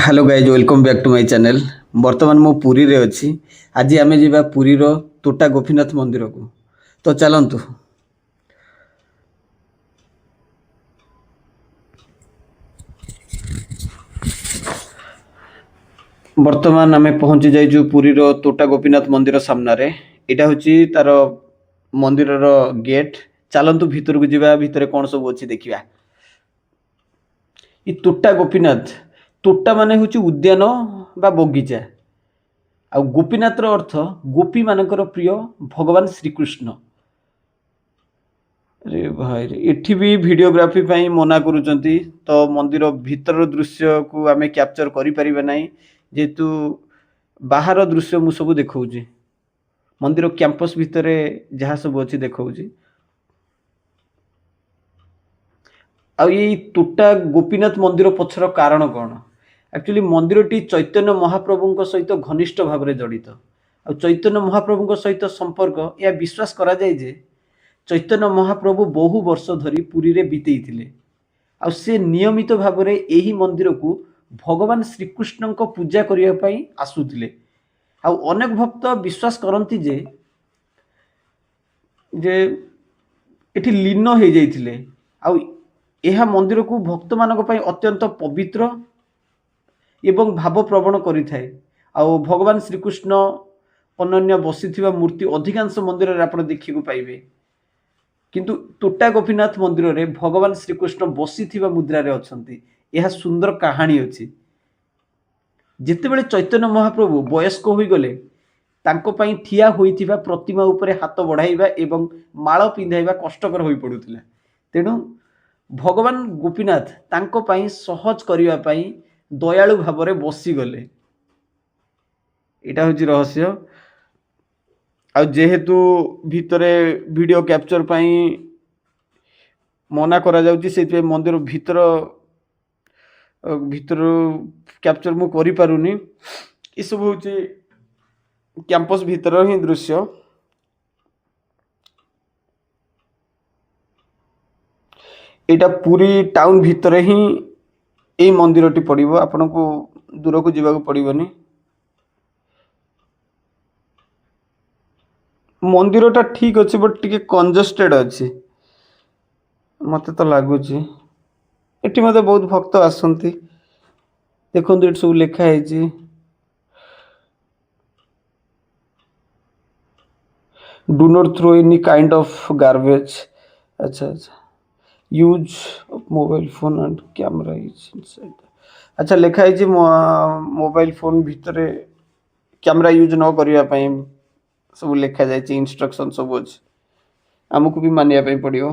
Hello guys welcome back to my channel. बर्तमान मु पुरी रे अछि। आज आमे जिबा पुरी रो तोटा गोपीनाथ मंदिर को। तो चलंतु। बर्तमान आमे पहुंची जाइजु पुरी रो तोटा गोपीनाथ मंदिर सामना रे। एटा होची तार मंदिर रो गेट। चलंतु भीतर को जिबा भीतर कोन सब अछि देखिबा। ई तोटा गोपीनाथ तोटा माने होची उद्यान बा बगीचा। आ गोपीनाथ रो अर्थ गोपी मानकर प्रिय भगवान श्रीकृष्ण। अरे भाई रे एठी भी वीडियोग्राफी ପାଇଁ मना करूचंती तो मंदिर भीतर दृश्य को आमे कैप्चर करि परिबे नाही जेतु बाहर दृश्य मु सब देखौची मंदिर कैंपस भितरे जहाँ सब अछि देखौची। आ ये तोटा गोपीनाथ मंदिर पछर कारण कौन एक्चुअली मंदिरटी चैतन्य महाप्रभुଙ୍କ सहित घनिष्ठ भाव जड़ित आ चैतन्य महाप्रभुଙ୍କ सहित संपर्क या विश्वास करा जाय जे चैतन्य महाप्रभु बहु वर्ष धरी पुरी रे बीतेइथिले आ से नियमित भाव रे एही मंदिर को भगवान श्रीकृष्ण को पूजा करिया पई आसुथिले आ अनेक भक्त विश्वास करंती जे एठी लीन हो जाइथिले आ यह मंदिर को भक्त मानक पई अत्यंत पवित्र एवं भाव प्रवण करि थाए आ भगवान श्रीकृष्ण अनन्य बसिथिबा मूर्ति अधिकांश मंदिर रे आपण देखि को पाइबे किंतु तोटा गोपीनाथ मंदिर रे भगवान श्रीकृष्ण बसिथिबा मुद्रा रे अछंती। यह सुंदर कहानी अछि। जेतेबेले चैतन्य महाप्रभु वयस्क होई गले तांको पई ठिया होइथिबा प्रतिमा उपरे हाथ बढ़ाइबा एवं माळ पिंधाइबा कष्टकर होई पडुथिला। तेणु भगवान गोपीनाथ तांको पई सहज करिवा पई दयालु भाव रे बसी गले। एटा होची रहस्य। आ जेहेतु भितरे वीडियो कैप्चर पई मना करा जाउची सेति मंदिर भीतर भीतर कैप्चर मु करि पारुनी। ई सब होची कैंपस भीतर ही दृश्य। एटा पूरी टाउन भीतर ही ए मंदिरटी पड़िबो आपनको दूर को जीवा को पड़िबोनी। मंदिरटा ठीक अछि बट टिके कंजेस्टेड अछि मते तो लागुची। एठी मते बहुत भक्त आसंती देखंतु एठी सब लेखा हैछि do not throw any kind of garbage. अच्छा अच्छा use mobile phone and camera is inside. अच्छा लेखा है मोबाइल फोन भितर कैमरा यूज न करिया पई सब लेखा जाय इंस्ट्रक्शन सब अछि आमको भी मानिया पई पड़ियो।